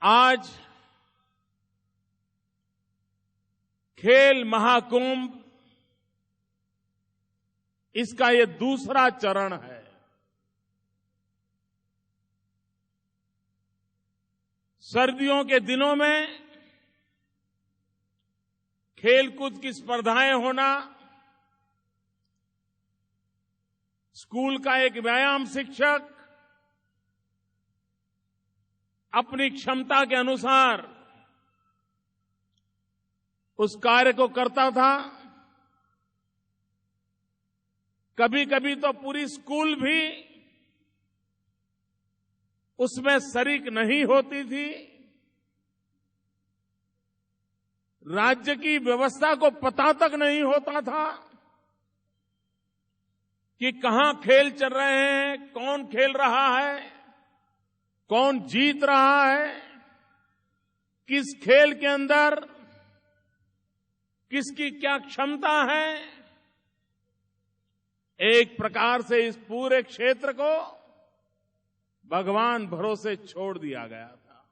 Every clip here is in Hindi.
आज खेल महाकुंभ इसका ये दूसरा चरण है। सर्दियों के दिनों में खेलकूद की स्पर्धाएं होना, स्कूल का एक व्यायाम शिक्षक अपनी क्षमता के अनुसार उस कार्य को करता था। कभी कभी तो पूरी स्कूल भी उसमें शरीक नहीं होती थी। राज्य की व्यवस्था को पता तक नहीं होता था कि कहां खेल चल रहे हैं, कौन खेल रहा है, कौन जीत रहा है, किस खेल के अंदर किसकी क्या क्षमता है। एक प्रकार से इस पूरे क्षेत्र को भगवान भरोसे छोड़ दिया गया था।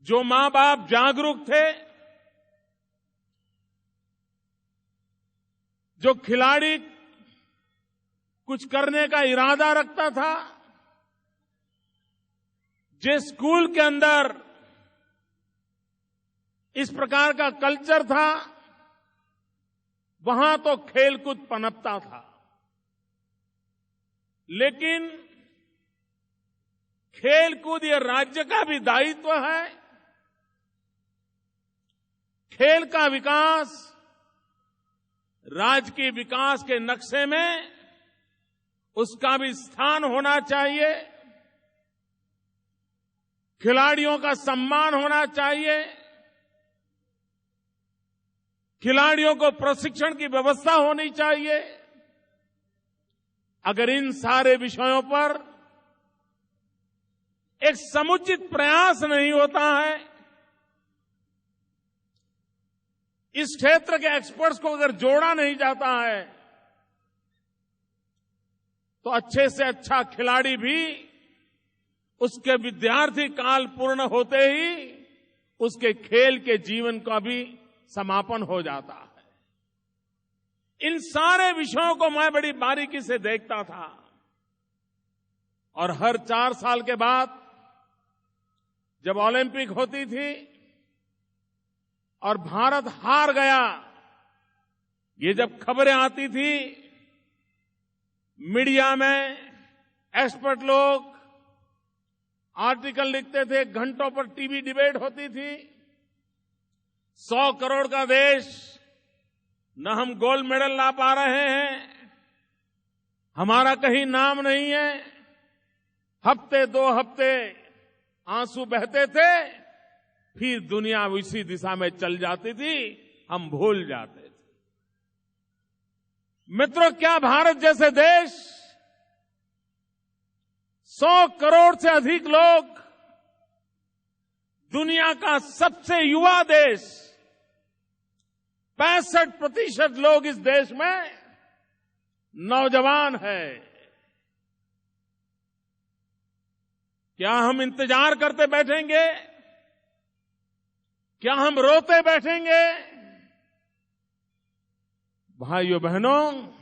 जो मां बाप जागरूक थे, जो खिलाड़ी कुछ करने का इरादा रखता था, जिस स्कूल के अंदर इस प्रकार का कल्चर था, वहां तो खेलकूद पनपता था। लेकिन खेलकूद ये राज्य का भी दायित्व है। खेल का विकास राज्य के विकास के नक्शे में उसका भी स्थान होना चाहिए। खिलाड़ियों का सम्मान होना चाहिए। खिलाड़ियों को प्रशिक्षण की व्यवस्था होनी चाहिए। अगर इन सारे विषयों पर एक समुचित प्रयास नहीं होता है, इस क्षेत्र के एक्सपर्ट्स को अगर जोड़ा नहीं जाता है, तो अच्छे से अच्छा खिलाड़ी भी उसके विद्यार्थी काल पूर्ण होते ही उसके खेल के जीवन का भी समापन हो जाता है। इन सारे विषयों को मैं बड़ी बारीकी से देखता था और हर 4 साल के बाद जब ओलंपिक होती थी और भारत हार गया, ये जब खबरें आती थी मीडिया में, एक्सपर्ट लोग आर्टिकल लिखते थे, घंटों पर टीवी डिबेट होती थी। 100 करोड़ का देश, न हम गोल्ड मेडल ला पा रहे हैं, हमारा कहीं नाम नहीं है। हफ्ते 2 हफ्ते आंसू बहते थे, फिर दुनिया उसी दिशा में चल जाती थी, हम भूल जाते थे। मित्रों, क्या भारत जैसे देश 100 करोड़ से अधिक लोग, दुनिया का सबसे युवा देश, 65% लोग इस देश में नौजवान है। क्या हम इंतजार करते बैठेंगे? क्या हम रोते बैठेंगे? भाइयों बहनों,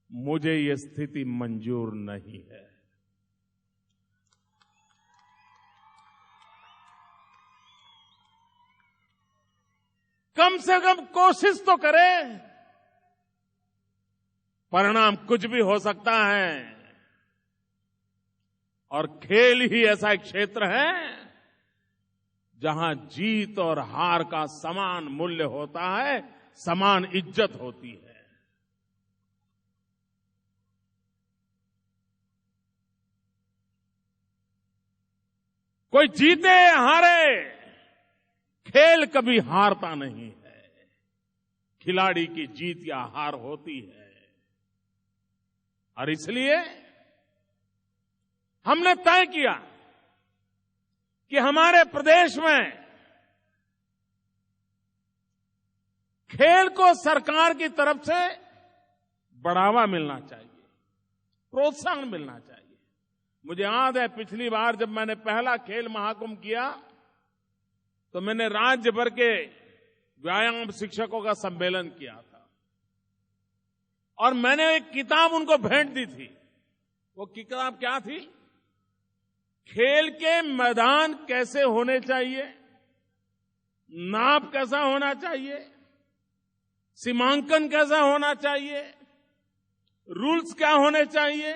मुझे ये स्थिति मंजूर नहीं है। कम से कम कोशिश तो करें। परिणाम कुछ भी हो सकता है और खेल ही ऐसा एक क्षेत्र है जहां जीत और हार का समान मूल्य होता है, समान इज्जत होती है। कोई जीते हारे, खेल कभी हारता नहीं है। खिलाड़ी की जीत या हार होती है। और इसलिए हमने तय किया कि हमारे प्रदेश में खेल को सरकार की तरफ से बढ़ावा मिलना चाहिए, प्रोत्साहन मिलना चाहिए। मुझे याद है पिछली बार जब मैंने पहला खेल महाकुंभ किया तो मैंने राज्य भर के व्यायाम शिक्षकों का सम्मेलन किया था और मैंने एक किताब उनको भेंट दी थी। वो किताब क्या थी? खेल के मैदान कैसे होने चाहिए, नाप कैसा होना चाहिए, सीमांकन कैसा होना चाहिए, रूल्स क्या होने चाहिए,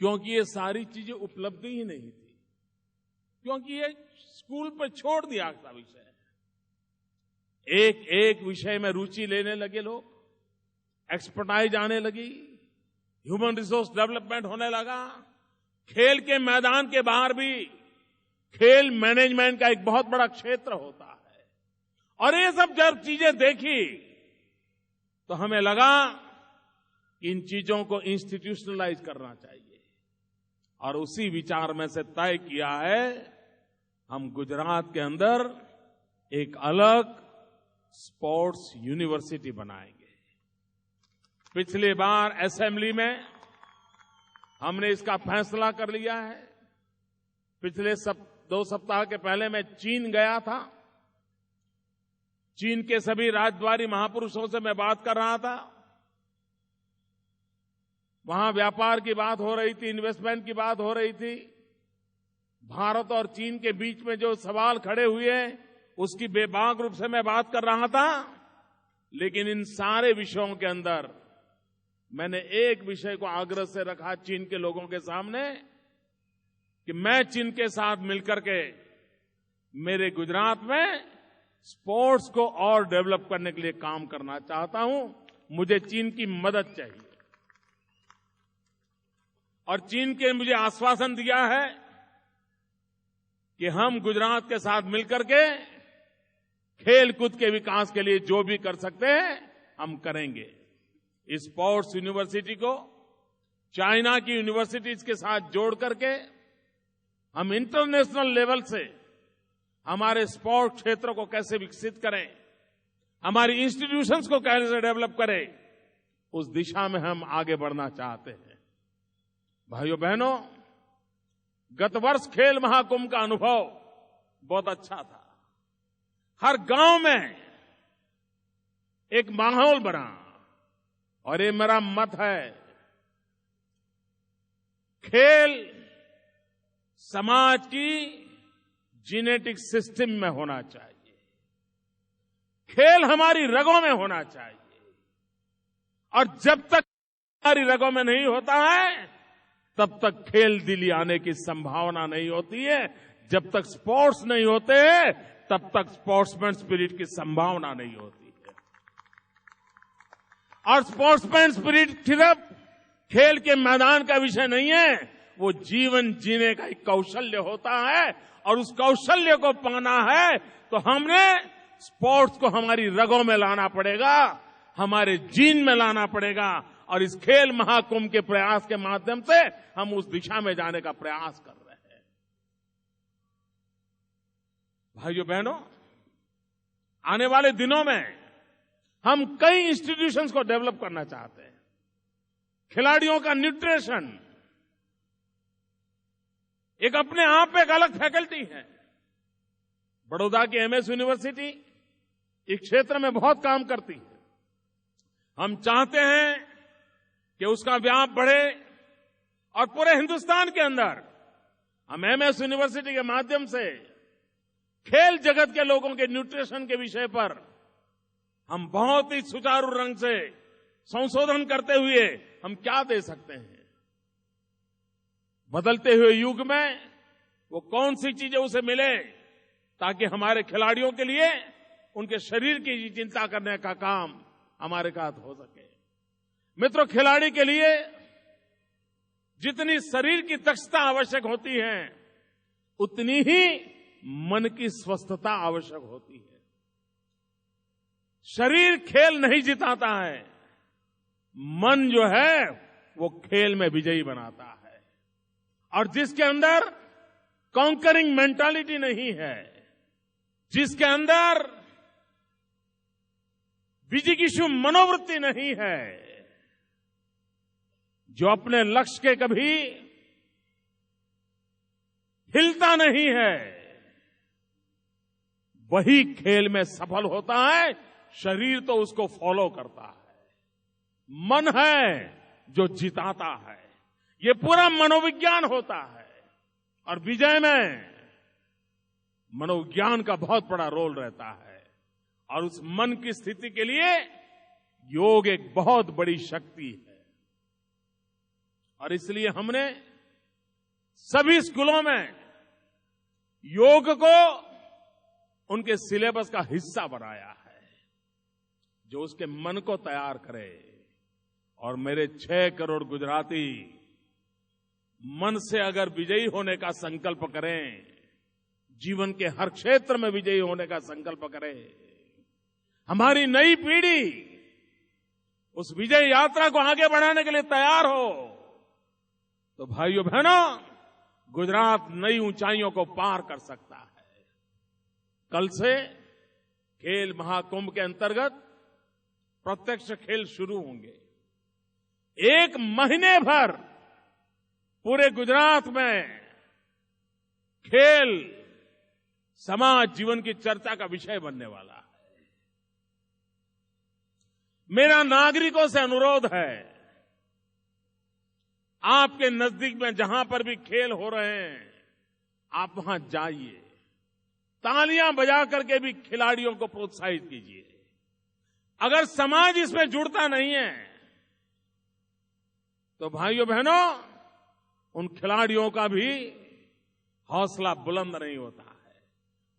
क्योंकि ये सारी चीजें उपलब्ध ही नहीं थी, क्योंकि ये स्कूल पर छोड़ दिया था विषय। एक एक विषय में रुचि लेने लगे लोग, एक्सपर्टाइज आने लगी, ह्यूमन रिसोर्स डेवलपमेंट होने लगा। खेल के मैदान के बाहर भी खेल मैनेजमेंट का एक बहुत बड़ा क्षेत्र होता है। और ये सब जब चीजें देखी तो हमें लगा कि इन चीजों को इंस्टीट्यूशनलाइज करना चाहिए और उसी विचार में से तय किया है हम गुजरात के अंदर एक अलग स्पोर्ट्स यूनिवर्सिटी बनाएंगे। पिछली बार असेंबली में हमने इसका फैसला कर लिया है। पिछले 2 सप्ताह के पहले मैं चीन गया था। चीन के सभी राजद्वारी महापुरुषों से मैं बात कर रहा था। वहां व्यापार की बात हो रही थी, इन्वेस्टमेंट की बात हो रही थी। भारत और चीन के बीच में जो सवाल खड़े हुए उसकी बेबाक रूप से मैं बात कर रहा था। लेकिन इन सारे विषयों के अंदर मैंने एक विषय को आग्रह से रखा चीन के लोगों के सामने कि मैं चीन के साथ मिलकर के मेरे गुजरात में स्पोर्ट्स को और डेवलप करने के लिए काम करना चाहता हूं। मुझे चीन की मदद चाहिए। और चीन के मुझे आश्वासन दिया है कि हम गुजरात के साथ मिलकर के खेल कूद के विकास के लिए जो भी कर सकते हैं हम करेंगे। इस स्पोर्ट्स यूनिवर्सिटी को चाइना की यूनिवर्सिटीज के साथ जोड़ करके हम इंटरनेशनल लेवल से हमारे स्पोर्ट्स क्षेत्र को कैसे विकसित करें, हमारी इंस्टीट्यूशंस को कैसे डेवलप करें, उस दिशा में हम आगे बढ़ना चाहते हैं। भाइयों बहनों, गत वर्ष खेल महाकुंभ का अनुभव बहुत अच्छा था। हर गांव में एक माहौल बना और ये मेरा मत है, खेल समाज की जेनेटिक सिस्टम में होना चाहिए। खेल हमारी रगों में होना चाहिए और जब तक हमारी रगों में नहीं होता है तब तक खेल दिली आने की संभावना नहीं होती है। जब तक स्पोर्ट्स नहीं होते हैं तब तक स्पोर्ट्समैन स्पिरिट की संभावना नहीं होती है। और स्पोर्ट्समैन स्पिरिट सिर्फ खेल के मैदान का विषय नहीं है, वो जीवन जीने का एक कौशल्य होता है और उस कौशल्य को पाना है तो हमने स्पोर्ट्स को हमारी रगों में लाना पड़ेगा, हमारे जीन में लाना पड़ेगा। और इस खेल महाकुंभ के प्रयास के माध्यम से हम उस दिशा में जाने का प्रयास कर रहे हैं। भाइयों बहनों, आने वाले दिनों में हम कई इंस्टीट्यूशंस को डेवलप करना चाहते हैं। खिलाड़ियों का न्यूट्रिशन एक अपने आप में एक अलग फैकल्टी है। बड़ौदा की एमएस यूनिवर्सिटी इस क्षेत्र में बहुत काम करती है। हम चाहते हैं कि उसका व्याप बढ़े और पूरे हिंदुस्तान के अंदर हम एमएस यूनिवर्सिटी के माध्यम से खेल जगत के लोगों के न्यूट्रिशन के विषय पर हम बहुत ही सुचारू ढंग से संशोधन करते हुए हम क्या दे सकते हैं। बदलते हुए युग में वो कौन सी चीजें उसे मिले ताकि हमारे खिलाड़ियों के लिए उनके शरीर की चिंता करने का काम हमारे साथ हो सके। मित्रों, खिलाड़ी के लिए जितनी शरीर की दक्षता आवश्यक होती है उतनी ही मन की स्वस्थता आवश्यक होती है। शरीर खेल नहीं जिताता है, मन जो है वो खेल में विजयी बनाता है। और जिसके अंदर कॉन्करिंग मेंटालिटी नहीं है, जिसके अंदर विजिगीषु मनोवृत्ति नहीं है, जो अपने लक्ष्य के कभी हिलता नहीं है, वही खेल में सफल होता है। शरीर तो उसको फॉलो करता है। मन है जो जिताता है। ये पूरा मनोविज्ञान होता है और विजय में मनोविज्ञान का बहुत बड़ा रोल रहता है। और उस मन की स्थिति के लिए योग एक बहुत बड़ी शक्ति है। और इसलिए हमने सभी स्कूलों में योग को उनके सिलेबस का हिस्सा बनाया है, जो उसके मन को तैयार करे। और मेरे 6 करोड़ गुजराती मन से अगर विजयी होने का संकल्प करें, जीवन के हर क्षेत्र में विजयी होने का संकल्प करें, हमारी नई पीढ़ी उस विजय यात्रा को आगे बढ़ाने के लिए तैयार हो, तो भाइयों बहनों, गुजरात नई ऊंचाइयों को पार कर सकता है। कल से खेल महाकुंभ के अंतर्गत प्रत्यक्ष खेल शुरू होंगे। 1 महीने भर पूरे गुजरात में खेल समाज जीवन की चर्चा का विषय बनने वाला है। मेरा नागरिकों से अनुरोध है, आपके नजदीक में जहां पर भी खेल हो रहे हैं, आप वहां जाइए, तालियां बजा करके भी खिलाड़ियों को प्रोत्साहित कीजिए। अगर समाज इसमें जुड़ता नहीं है, तो भाइयों बहनों, उन खिलाड़ियों का भी हौसला बुलंद नहीं होता है।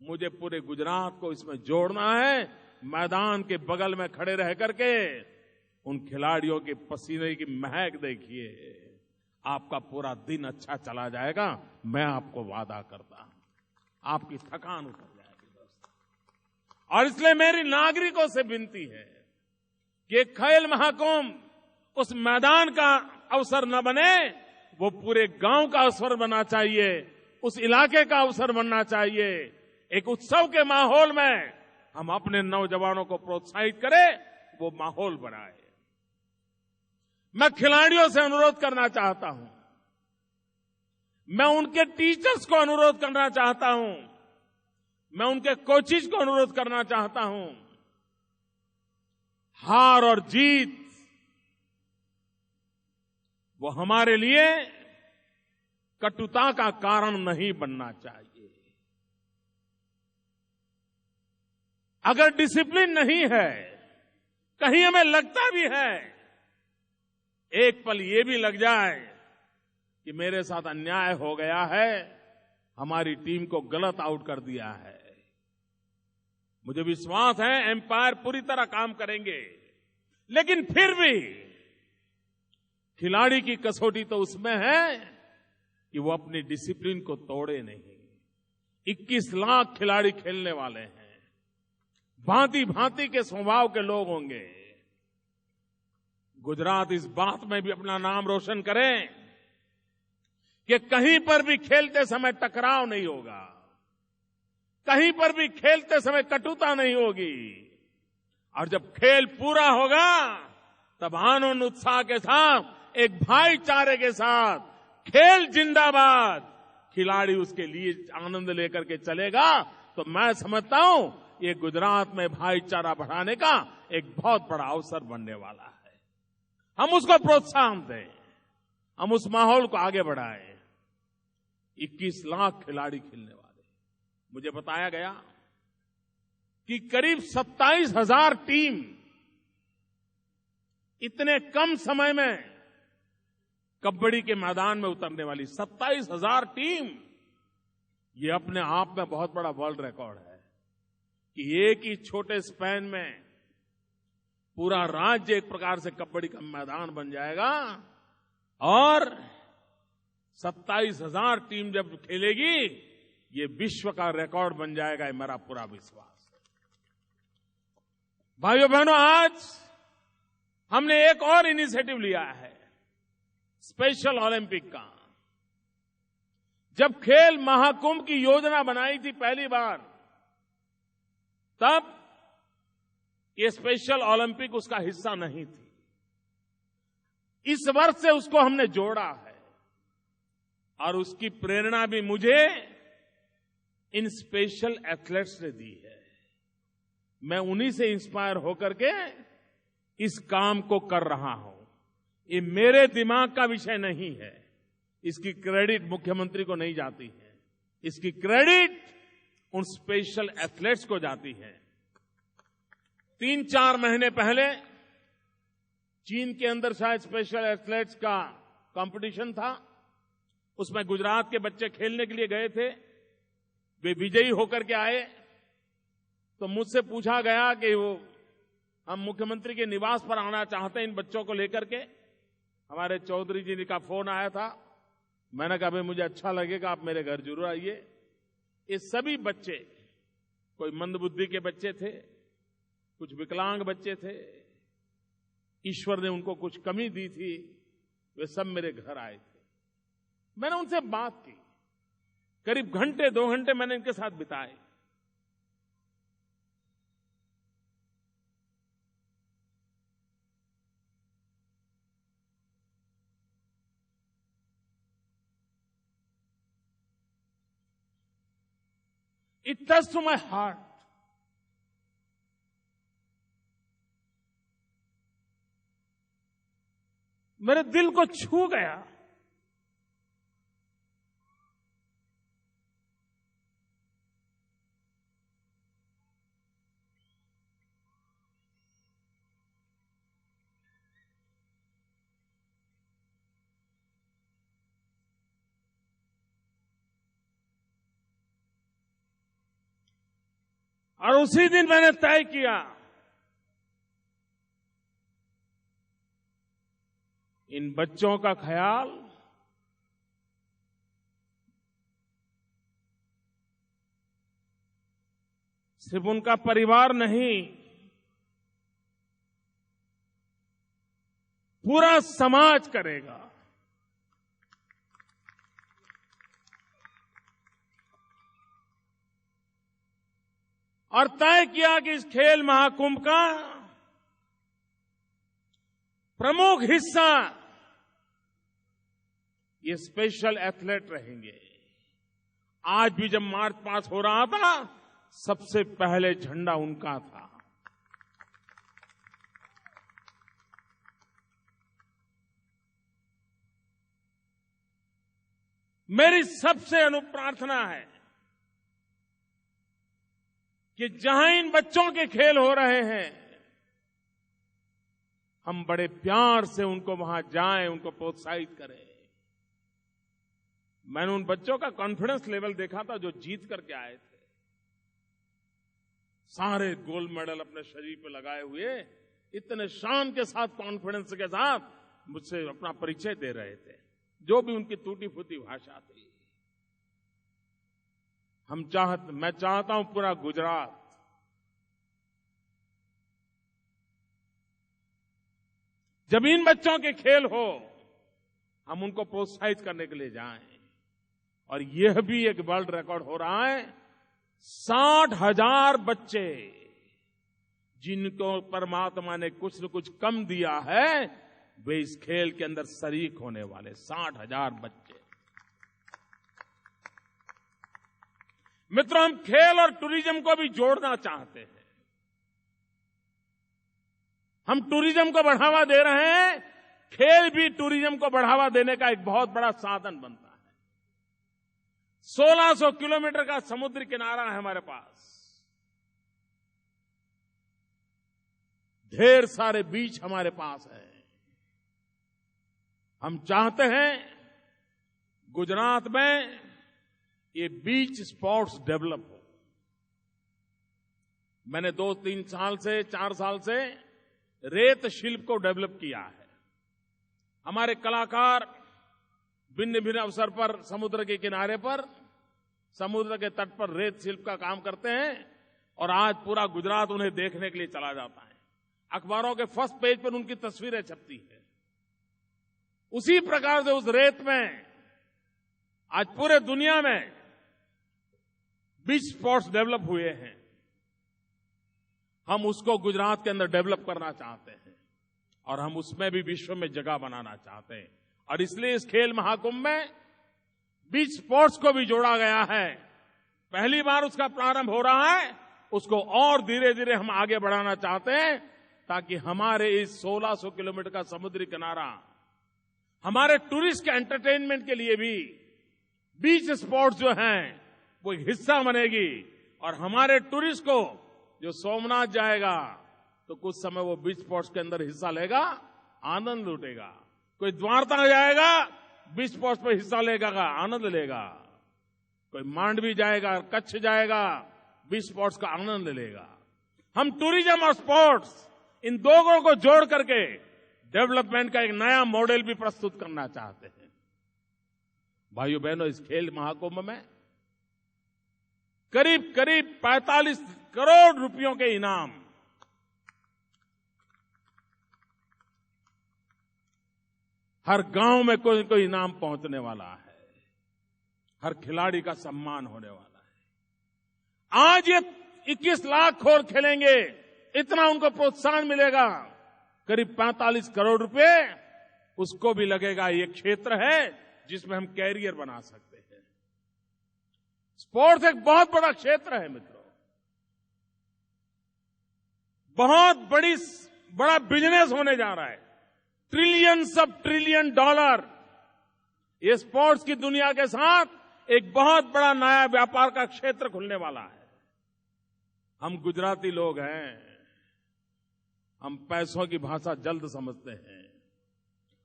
मुझे पूरे गुजरात को इसमें जोड़ना है। मैदान के बगल में खड़े रह करके उन खिलाड़ियों के पसीने की महक देखिए, आपका पूरा दिन अच्छा चला जाएगा। मैं आपको वादा करता हूं, आपकी थकान उतर जाएगी दोस्तों। और इसलिए मेरी नागरिकों से विनती है कि खेल महाकुंभ उस मैदान का अवसर न बने, वो पूरे गांव का अवसर बनना चाहिए, उस इलाके का अवसर बनना चाहिए। एक उत्सव के माहौल में हम अपने नौजवानों को प्रोत्साहित करें, वो माहौल बनाए। मैं खिलाड़ियों से अनुरोध करना चाहता हूं, मैं उनके टीचर्स को अनुरोध करना चाहता हूं, मैं उनके कोचिज को अनुरोध करना चाहता हूं, हार और जीत वो हमारे लिए कटुता का कारण नहीं बनना चाहिए। अगर डिसिप्लिन नहीं है, कहीं हमें लगता भी है, एक पल ये भी लग जाए कि मेरे साथ अन्याय हो गया है, हमारी टीम को गलत आउट कर दिया है, मुझे विश्वास है एम्पायर पूरी तरह काम करेंगे। लेकिन फिर भी खिलाड़ी की कसौटी तो उसमें है कि वो अपनी डिसिप्लिन को तोड़े नहीं। 21 लाख खिलाड़ी खेलने वाले हैं, भांति भांति के स्वभाव के लोग होंगे। गुजरात इस बात में भी अपना नाम रोशन करें कि कहीं पर भी खेलते समय टकराव नहीं होगा, कहीं पर भी खेलते समय कटुता नहीं होगी। और जब खेल पूरा होगा, तब आनंद उत्साह के साथ, एक भाईचारे के साथ, खेल जिंदाबाद, खिलाड़ी उसके लिए आनंद लेकर के चलेगा। तो मैं समझता हूं ये गुजरात में भाईचारा बढ़ाने का एक बहुत बड़ा अवसर बनने वाला है। हम उसको प्रोत्साहन दें, हम उस माहौल को आगे बढ़ाएं। 21 लाख खिलाड़ी खेलने वाले, मुझे बताया गया कि करीब 27,000 टीम इतने कम समय में कबड्डी के मैदान में उतरने वाली 27,000 टीम, ये अपने आप में बहुत बड़ा वर्ल्ड रिकॉर्ड है कि एक ही छोटे स्पैन में पूरा राज्य एक प्रकार से कबड्डी का मैदान बन जाएगा। और 27,000 टीम जब खेलेगी, ये विश्व का रिकॉर्ड बन जाएगा, ये मेरा पूरा विश्वास है। भाइयों बहनों, आज हमने एक और इनिशिएटिव लिया है, स्पेशल ओलंपिक का। जब खेल महाकुंभ की योजना बनाई थी पहली बार, तब ये स्पेशल ओलंपिक उसका हिस्सा नहीं थी। इस वर्ष से उसको हमने जोड़ा है और उसकी प्रेरणा भी मुझे इन स्पेशल एथलेट्स ने दी है। मैं उन्हीं से इंस्पायर होकर के इस काम को कर रहा हूं। ये मेरे दिमाग का विषय नहीं है। इसकी क्रेडिट मुख्यमंत्री को नहीं जाती है। इसकी क्रेडिट उन स्पेशल एथलेट्स को जाती है। 3-4 महीने पहले चीन के अंदर शायद स्पेशल एथलेट्स का कंपटीशन था। उसमें गुजरात के बच्चे खेलने के लिए गए थे। वे विजयी होकर के आए तो मुझसे पूछा गया कि वो हम मुख्यमंत्री के निवास पर आना चाहते हैं इन बच्चों को लेकर के। हमारे चौधरी जी का फोन आया था। मैंने कहा भाई मुझे अच्छा लगेगा, आप मेरे घर जरूर आइए। ये सभी बच्चे, कोई मंदबुद्धि के बच्चे थे, कुछ विकलांग बच्चे थे, ईश्वर ने उनको कुछ कमी दी थी, वे सब मेरे घर आए थे। मैंने उनसे बात की। करीब घंटे 2 घंटे मैंने इनके साथ बिताए। It touched my heart. मेरे दिल को छू गया। और उसी दिन मैंने तय किया इन बच्चों का ख्याल सिर्फ उनका परिवार नहीं, पूरा समाज करेगा। और तय किया कि इस खेल महाकुंभ का प्रमुख हिस्सा ये स्पेशल एथलेट रहेंगे। आज भी जब मार्च पास हो रहा था, सबसे पहले झंडा उनका था। मेरी सबसे अनुप्रार्थना है कि जहां इन बच्चों के खेल हो रहे हैं, हम बड़े प्यार से उनको वहां जाएं, उनको प्रोत्साहित करें। मैंने उन बच्चों का कॉन्फिडेंस लेवल देखा था जो जीत करके आए थे। सारे गोल्ड मेडल अपने शरीर पे लगाए हुए, इतने शान के साथ, कॉन्फिडेंस के साथ मुझसे अपना परिचय दे रहे थे, जो भी उनकी टूटी फूटी भाषा थी। मैं चाहता हूं पूरा गुजरात जब इन बच्चों के खेल हो, हम उनको प्रोत्साहित करने के लिए जाएं। और यह भी एक वर्ल्ड रिकॉर्ड हो रहा है। 60,000 बच्चे जिनको परमात्मा ने कुछ न कुछ कम दिया है, वे इस खेल के अंदर शरीक होने वाले 60,000 बच्चे। मित्रों, हम खेल और टूरिज्म को भी जोड़ना चाहते हैं। हम टूरिज्म को बढ़ावा दे रहे हैं। खेल भी टूरिज्म को बढ़ावा देने का एक बहुत बड़ा साधन बनता है। 1600 किलोमीटर का समुद्र किनारा है हमारे पास। ढेर सारे बीच हमारे पास है। हम चाहते हैं गुजरात में ये बीच स्पॉट्स डेवलप हो। मैंने 2-3 साल से 4 साल से रेत शिल्प को डेवलप किया है। हमारे कलाकार भिन्न भिन्न अवसर पर समुद्र के किनारे पर, समुद्र के तट पर रेत शिल्प का काम करते हैं। और आज पूरा गुजरात उन्हें देखने के लिए चला जाता है। अखबारों के फर्स्ट पेज पर उनकी तस्वीरें छपती है। उसी प्रकार से उस रेत में आज पूरे दुनिया में बीच स्पॉट्स डेवलप हुए हैं। हम उसको गुजरात के अंदर डेवलप करना चाहते हैं और हम उसमें भी विश्व में जगह बनाना चाहते हैं। और इसलिए इस खेल महाकुंभ में बीच स्पोर्ट्स को भी जोड़ा गया है। पहली बार उसका प्रारंभ हो रहा है, उसको और धीरे धीरे हम आगे बढ़ाना चाहते हैं ताकि हमारे इस 1600 किलोमीटर का समुद्री किनारा हमारे टूरिस्ट के एंटरटेनमेंट के लिए भी बीच स्पोर्ट्स जो हैं वो एक हिस्सा बनेगी और हमारे टूरिस्ट को जो सोमनाथ जाएगा तो कुछ समय वो बीच स्पोर्ट्स के अंदर हिस्सा लेगा, आनंद लूटेगा। कोई द्वारका जाएगा, बीच स्पोर्ट्स पर हिस्सा लेगा, आनंद लेगा। कोई मांडवी जाएगा, कच्छ जाएगा, बीच स्पोर्ट्स का आनंद लेगा। हम टूरिज्म और स्पोर्ट्स इन दोनों को जोड़ करके डेवलपमेंट का एक नया मॉडल भी प्रस्तुत करना चाहते हैं। भाइयों बहनों, इस खेल महाकुंभ में करीब करीब 45 करोड़ रुपयों के इनाम हर गांव में कोई कोई इनाम पहुंचने वाला है, हर खिलाड़ी का सम्मान होने वाला है। आज ये 21 लाख खोर खेलेंगे, इतना उनको प्रोत्साहन मिलेगा। करीब 45 करोड़ रुपए उसको भी लगेगा। ये क्षेत्र है जिसमें हम कैरियर बना सकते हैं। स्पोर्ट्स एक बहुत बड़ा क्षेत्र है मित्रों, बहुत बड़ा बिजनेस होने जा रहा है। ट्रिलियंस ऑफ ट्रिलियन डॉलर ये स्पोर्ट्स की दुनिया के साथ एक बहुत बड़ा नया व्यापार का क्षेत्र खुलने वाला है। हम गुजराती लोग हैं, हम पैसों की भाषा जल्द समझते हैं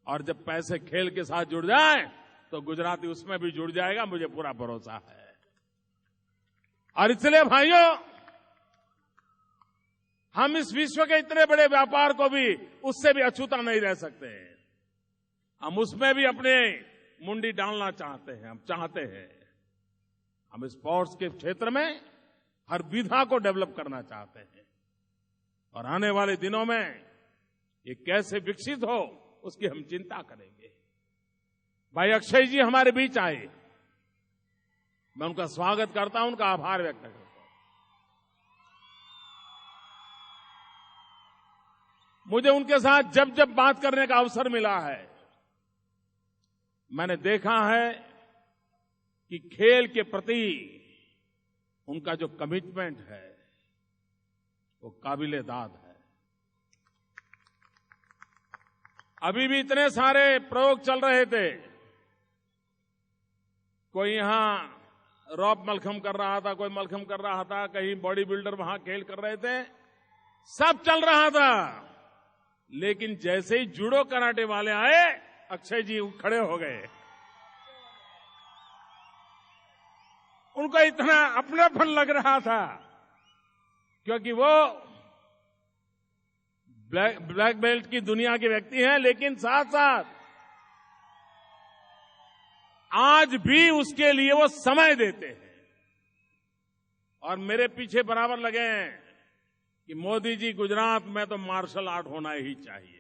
और जब पैसे खेल के साथ जुड़ जाए तो गुजराती उसमें भी जुड़ जाएगा, मुझे पूरा भरोसा है। और इसलिए भाइयों, हम इस विश्व के इतने बड़े व्यापार को भी उससे भी अछूता नहीं रह सकते। हम उसमें भी अपने मुंडी डालना चाहते हैं। हम स्पोर्ट्स के क्षेत्र में हर विधा को डेवलप करना चाहते हैं और आने वाले दिनों में ये कैसे विकसित हो उसकी हम चिंता करेंगे। भाई अक्षय जी हमारे बीच आए, मैं उनका स्वागत करता हूं, उनका आभार व्यक्त करता हूं। मुझे उनके साथ जब जब बात करने का अवसर मिला है, मैंने देखा है कि खेल के प्रति उनका जो कमिटमेंट है वो काबिले-दाद है। अभी भी इतने सारे प्रयोग चल रहे थे। कोई यहां रॉप मलखम कर रहा था, कोई मलखम कर रहा था, कहीं बॉडी बिल्डर वहां खेल कर रहे थे, सब चल रहा था। लेकिन जैसे ही जूडो कराटे वाले आए, अक्षय जी खड़े हो गए। उनको इतना अपनापन लग रहा था क्योंकि वो ब्लैक बेल्ट की दुनिया के व्यक्ति हैं, लेकिन साथ साथ आज भी उसके लिए वो समय देते हैं और मेरे पीछे बराबर लगे हैं कि मोदी जी गुजरात में तो मार्शल आर्ट होना ही चाहिए।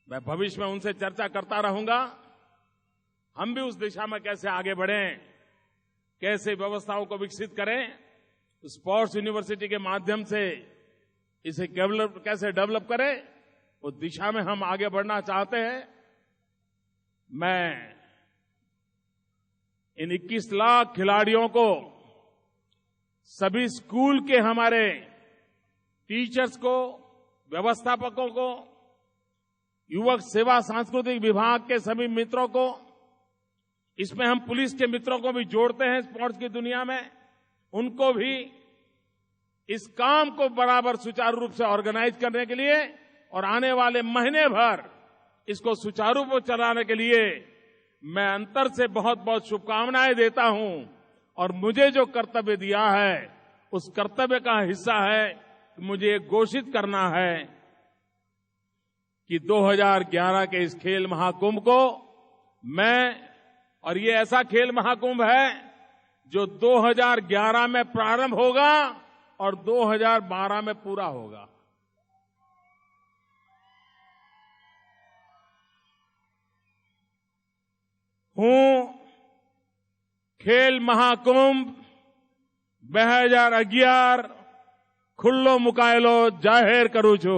मैं भविष्य में उनसे चर्चा करता रहूंगा। हम भी उस दिशा में कैसे आगे बढ़ें, कैसे व्यवस्थाओं को विकसित करें, स्पोर्ट्स यूनिवर्सिटी के माध्यम से इसे कैसे डेवलप करें, उस दिशा में हम आगे बढ़ना चाहते हैं। मैं इन 21 लाख खिलाड़ियों को, सभी स्कूल के हमारे टीचर्स को, व्यवस्थापकों को, युवक सेवा सांस्कृतिक विभाग के सभी मित्रों को, इसमें हम पुलिस के मित्रों को भी जोड़ते हैं स्पोर्ट्स की दुनिया में, उनको भी इस काम को बराबर सुचारू रूप से ऑर्गेनाइज करने के लिए और आने वाले महीने भर इसको सुचारू रूप से चलाने के लिए मैं अंतर से बहुत बहुत शुभकामनाएं देता हूं। और मुझे जो कर्तव्य दिया है उस कर्तव्य का हिस्सा है कि मुझे ये घोषित करना है कि 2011 के इस खेल महाकुंभ को मैं, और ये ऐसा खेल महाकुंभ है जो 2011 में प्रारंभ होगा और 2012 में पूरा होगा। हूं खेल महाकुंभ 2011 खुल्लो मुकायलो जाहिर करूं छू।